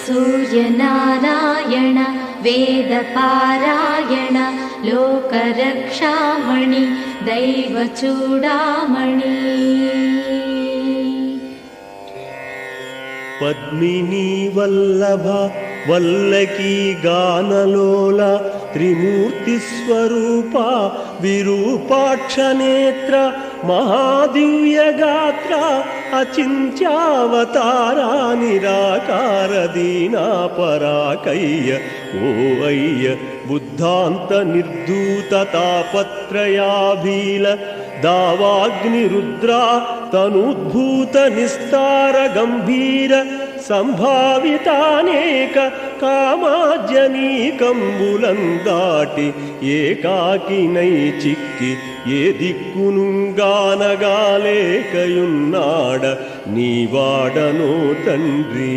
सूर्यनारायण वेदपारायण लोकरक्षामणि दैवचूडामणि पद्मिनी वल्लभ वल्लकी गानलोल त्रिमूर्तिस्वरूपा विरूपाक्षनेत्र महादिव्यगात्र अचिन्त्यावतारा निराकार दीनापराकय्य ओ अय्य बुद्धान्त निर्धूत तापत्रयाभील दावाग्निरुद्रा तनुद्भूत निस्तार गंभीर संभावितानेक कामाज्ञनीकंबुलं ఏకాకినై చిక్కి ఏ దిక్కునుగానగాలేకయున్నాడ నీవాడనో తండ్రి।